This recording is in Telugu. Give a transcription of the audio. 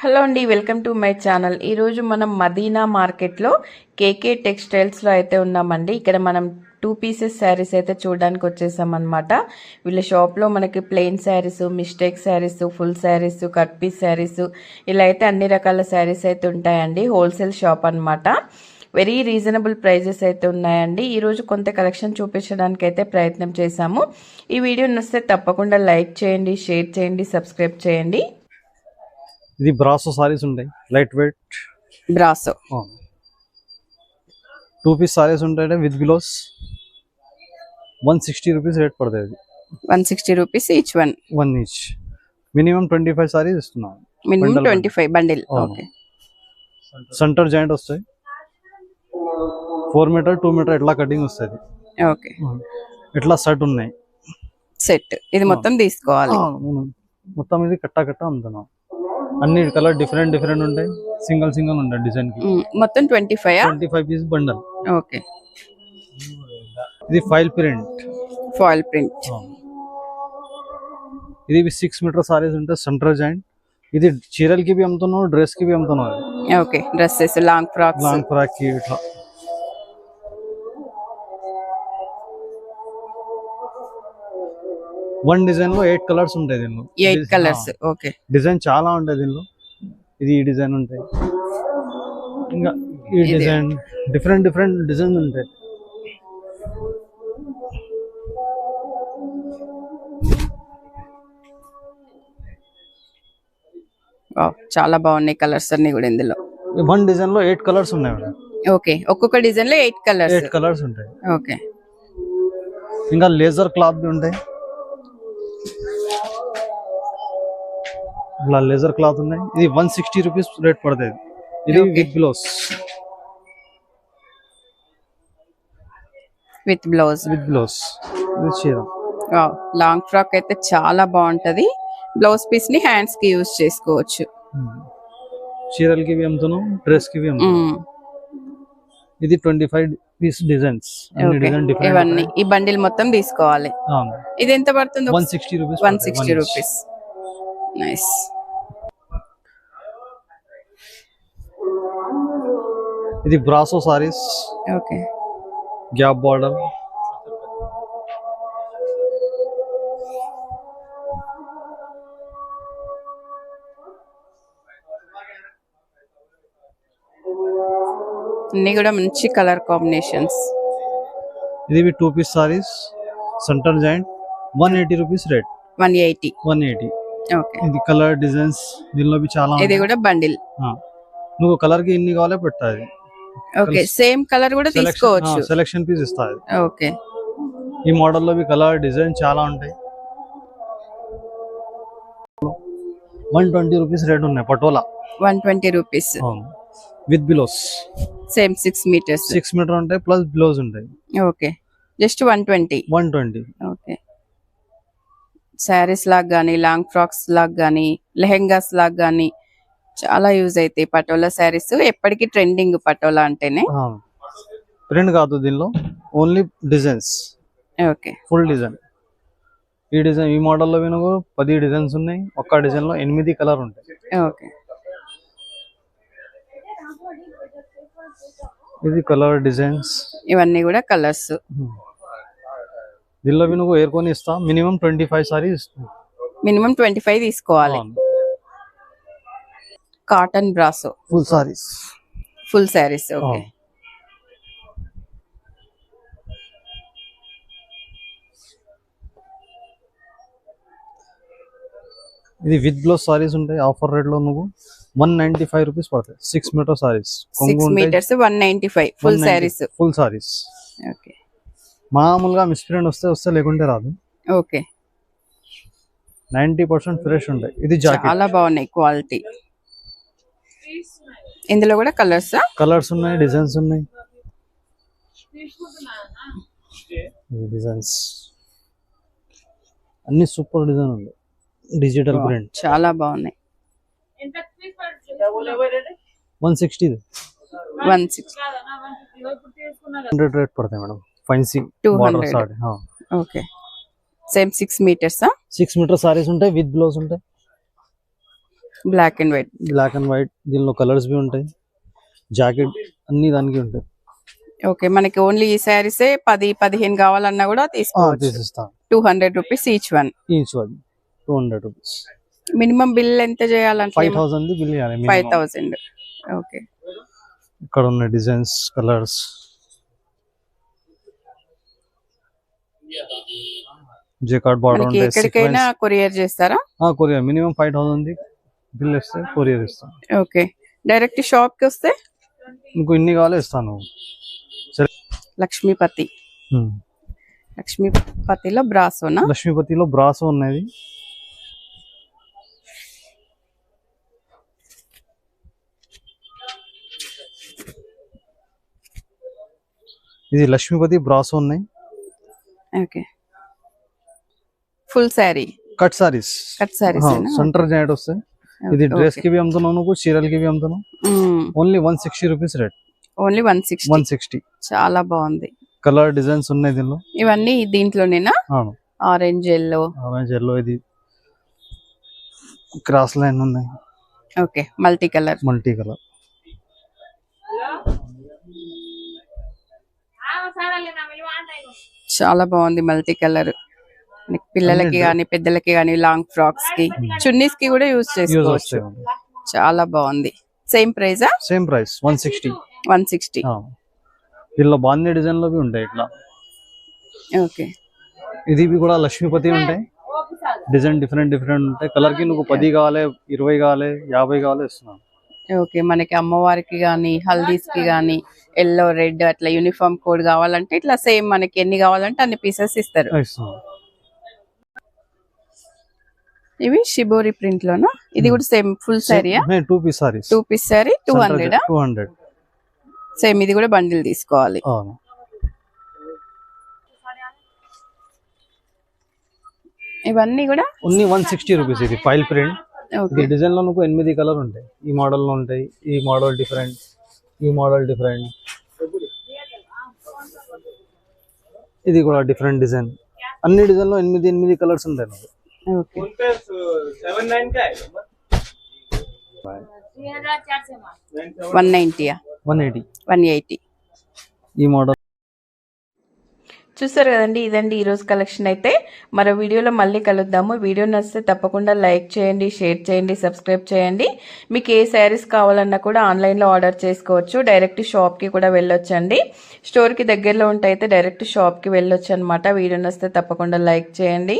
హలో అండి, వెల్కమ్ టు మై ఛానల్. ఈరోజు మనం మదీనా మార్కెట్లో కేకే టెక్స్టైల్స్లో అయితే ఉన్నామండి. ఇక్కడ మనం 2 పీసెస్ శారీస్ అయితే చూడడానికి వచ్చేసామన్నమాట. వీళ్ళ షాప్లో మనకి plain saris, mistake saris, full saris, cut piece saris ఇలా అయితే అన్ని రకాల శారీస్ అయితే ఉంటాయండి. హోల్సేల్ షాప్ అన్నమాట. వెరీ రీజనబుల్ ప్రైజెస్ అయితే ఉన్నాయండి. ఈరోజు కొంత కలెక్షన్ చూపించడానికి అయితే ప్రయత్నం చేశాము. ఈ వీడియో నచ్చితే తప్పకుండా లైక్ చేయండి, షేర్ చేయండి, సబ్స్క్రైబ్ చేయండి. ఇది బ్రాసో సారీస్ ఉంటాయి, light weight brasso 2 piece saris ఉంటాయి విత్ బిలోస్ 160 రూపీస్ రేట్ పడుతుంది. 160 rupees each one each. Minimum 25 saris ఇస్తున్నాం. Minimum 25 bundle. Okay. Centre joint వస్తాయి, 4 మీటర్ 2 మీటర్ ఇట్లా కటింగ్ వస్తుంది. ఓకే. ఇట్లా సెట్ ఉన్నాయి. సెట్ ఇది మొత్తం తీసుకోవాలి. మొత్తం ఇది కట్టా అమ్ముతున్నాం. అన్ని కలర్ డిఫరెంట్ ఉంటాయి, సింగిల్ ఉంటాయి డిజైన్ కి. మొత్తం 25 పీస్ బండల్. ఓకే. ఇది ఫాయిల్ ప్రింట్. ఇది 6 మీటర్ సారీస్ ఉంటాయి, సెంటర్ జాయింట్. ఇది చీరలకి भी అమ్ముతున్నాం, డ్రెస్ కి भी అమ్ముతున్నాం. ఓకే. డ్రెస్సెస్, లాంగ్ ఫ్రాక్ కి ఇట్లా. వన్ డిజైన్ లో 8 కలర్స్ ఉంటాయి దీనిలో. 8 కలర్స్. ఓకే. డిజైన్ చాలా ఉంటాయి దీనిలో. ఇది ఈ డిజైన్ ఉంటాయి, ఇంకా ఈ డిజైన్ డిఫరెంట్ డిజైన్ ఉంటాయి. చాలా బాగున్నాయి కలర్స్ అన్ని కూడా ఇందులో. వన్ డిజైన్ లో 8 కలర్స్ ఉన్నాయి మేడం. ఓకే. ఒక్కొక్క డిజైన్ లో 8 కలర్స్ ఉంటాయి. ఓకే. ఇంకా లేజర్ క్లాత్ भी ఉంటాయి. ఇలా లేజర్ క్లాత్ ఉన్నాయి. ఇది 160 రూపీస్ రేట్ పడుతుంది. ఇది విత్ బ్లౌజ్. ఇది చీర. లాంగ్ ఫ్రాక్ అయితే చాలా బాగుంటది. బ్లౌజ్ పీస్ ని హ్యాండ్స్ కి యూజ్ చేసుకోవచ్చు. చీరలకి भी అమ్ముతున్నాం, డ్రెస్ కి भी అమ్ముతున్నాం. ఇది 25 పీస్ డిజైన్స్. అన్ని డిజైన్ డిఫరెంట్. ఇవన్నీ ఈ బండిల్ మొత్తం తీసుకోవాలి. ఇది ఎంత పడుతుంది? 160 రూపీస్. 160 రూపీస్. నైస్. ఇది brasso saris. Okay. Gap border. అన్ని కూడా మంచి కలర్ కాంబినేషన్స్. ఇది 2 piece saris, centre joint, 180 rupees rate. 180. Okay. ఇది కలర్ డిజైన్స్ దీనిలో చాలా. ఇది కూడా బండిల్. నువ్వు కలర్ కి ఎన్ని కావాలో పెట్టాలి. ఓకే. సేమ్ కలర్ కూడా తీసుకోవచ్చు. సెలెక్షన్ పీస్ ఇస్తాది. ఓకే. ఈ మోడల్ లో కలర్ డిజైన్ చాలా ఉంటాయి. 120 రూపీస్ రేట్ ఉన్నాయి. Patola 120 rupees with blouse. Same 6 metres. 6 metre ఉంటాయి, ప్లస్ బిలోస్ ఉంటాయి. ఓకే. జస్ట్ 120. ఓకే. శారీస్ లాగా గానీ, లాంగ్ ఫ్రాక్స్ లాగా గానీ, లెహెంగాస్ లాగా గానీ చాలా యూజ్ అవుతాయి పటోలా శారీస్. ఎప్పటికీ ట్రెండింగ్ పటోలా అంటేనే. ట్రెండ్ కాదు దీనిలో, only designs. Okay. Full design. ఈ డిజైన్ ఈ మోడల్లో 10 డిజైన్స్ ఉన్నాయి. ఒక్క డిజైన్ లో 8 కలర్ ఉంటాయి. ఓకే. ఇది కలర్ డిజైన్స్. ఇవన్నీ కూడా కలర్స్. దీనిలో నువ్వు ఏర్కొని ఇస్తా. మినిమం 25 సారీస్. మినిమం 25 తీసుకోవాలి. Cotton brasso full saris. Okay. ఇది విత్ బ్లౌజ్ సారీస్ ఉంటాయి. ఆఫర్ రేట్ లో నువ్వు 195 రూపీస్ పడతాయి. 6 metre saris. 6 metres 195 full saris. Okay. మామూలుగా మిస్ప్రింట్ వస్తే లేకుంటే రాదు. ఓకే. 90% ఫ్రెష్ ఉంటాయి. ఇది జాకెట్. చాలా బాగున్నాయి క్వాలిటీ. ఇందులో కూడా కలర్స్ ఉన్నాయి, డిజైన్స్ ఉన్నాయి. డిజైన్స్ అన్ని సూపర్ డిజైన్ ఉంది. డిజిటల్ ప్రింట్ చాలా బాగున్నాయి. 160 100 రేట్ పడతాయి madam. Fancy 200. Okay. Same 6 metres. 6 metre saris ఉంటాయి, విత్ బ్లౌజ్ ఉంటాయి. Black and white. Black and white, దీనిలో కలర్స్ బి ఉంటాయి, జాకెట్ అన్ని దానికి ఉంటాయి. ఓకే, మనకి ఓన్లీ ఈ శారీసే 10-15 కావాలన్నా కూడా తీసుకోవచ్చు. తీసిస్తాను. 200 rupees each one. 200 rupees. Minimum bill ఎంత చేయాలంటే 5000 బిల్ చేయాలి. 5000. ఓకే, ఇక్కడ ఉన్న డిజైన్స్, కలర్స్. జేకార్డ్ బార్డర్ మనకి ఉంటాయి. ఎక్కడికైనా కొరియర్ చేస్తారా? కొరియర్ మినిమం 5000 బిల్ ఇస్తే కొరియర్ ఇస్తాను. ఓకే, డైరెక్ట్ షాప్ కి వస్తే ఇంకో ఇన్ని కావాలి ఇస్తాను. లక్ష్మీపతి. లక్ష్మీపతిలో బ్రాసోనా? లక్ష్మీపతిలో బ్రాసో ఉన్నది. ఇది లక్ష్మీపతి బ్రాసో ఉన్నాయి. Okay, full sari cut saris. Cut saris centre joint వస్తాయి. ఇది డ్రెస్ కి भी అమ్ముతున్నాను, చీరల్ కి भी అమ్ముతున్నాను. Only 160 rupees rate. ఓన్లీ 160. చాలా బాగుంది. కలర్ డిజైన్స్ ఉన్నాయి దీనిలో. ఇవన్నీ దీంట్లోనేనా? Orange yellow. ఇది క్రాస్ లైన్ ఉన్నాయి. Okay, multi colour. చాలా బాగుంది మల్టీ కలర్. పిల్లలకి గానీ పెద్దలకి గానీ లాంగ్ ఫ్రాక్స్ కి, చున్నీస్ కి కూడా యూజ్ చేసుకోవచ్చు. చాలా బాగుంది. సేమ్ ప్రైజా? Same price 160. 160. దీనిలో బాందీ డిజైన్ లో ఉంటాయి ఇట్లా. ఓకే, ఇది కూడా లక్ష్మీపతి ఉంటాయి. డిజైన్ డిఫరెంట్ ఉంటాయి. కలర్ కి నువ్వు 10 కావాలి, 20 కావాలి, 50 కావాలి ఇస్తున్నాను. ఓకే, మనకి అమ్మవారికి గానీ హల్దీస్ కి గానీ ఎల్లో రెడ్ అట్లా యూనిఫామ్ కోడ్ కావాలంటే ఇట్లా సేమ్ మనకి ఎన్ని కావాలంటే అన్ని పీసెస్ ఇస్తారు. ఇవి షిబోరి ప్రింట్ లోనా? ఇది కూడా సేమ్ ఫుల్ సారీయా? 2 piece saris. 2 piece sari 200. Same ఇది కూడా బండిల్ తీసుకోవాలి. ఇవన్నీ కూడా ఓన్లీ 160 రూపీస్. ఇది ఫైల్ ప్రింట్. ఈ డిజైన్ లో 8 కలర్ ఉంటాయి. ఈ మోడల్ లో ఉంటాయి. ఈ మోడల్ డిఫరెంట్, ఈ మోడల్ డిఫరెంట్, ఇది కూడా డిఫరెంట్ డిజైన్. అన్ని డిజైన్ లో 8 కలర్స్ ఉంటాయి నాకు. ఓకే, 180. ఈ మోడల్ చూసారు కదండి. ఇదండి ఈరోజు కలెక్షన్. అయితే మరో వీడియోలో మళ్ళీ కలుద్దాము. వీడియో నచ్చితే తప్పకుండా లైక్ చేయండి, షేర్ చేయండి, సబ్స్క్రైబ్ చేయండి. మీకు ఏ శారీస్ కావాలన్నా కూడా ఆన్లైన్లో ఆర్డర్ చేసుకోవచ్చు. డైరెక్ట్ షాప్కి కూడా వెళ్ళొచ్చండి. స్టోర్కి దగ్గరలో ఉంటే అయితే డైరెక్ట్ షాప్కి వెళ్ళొచ్చు అనమాట. వీడియో నచ్చితే తప్పకుండా లైక్ చేయండి.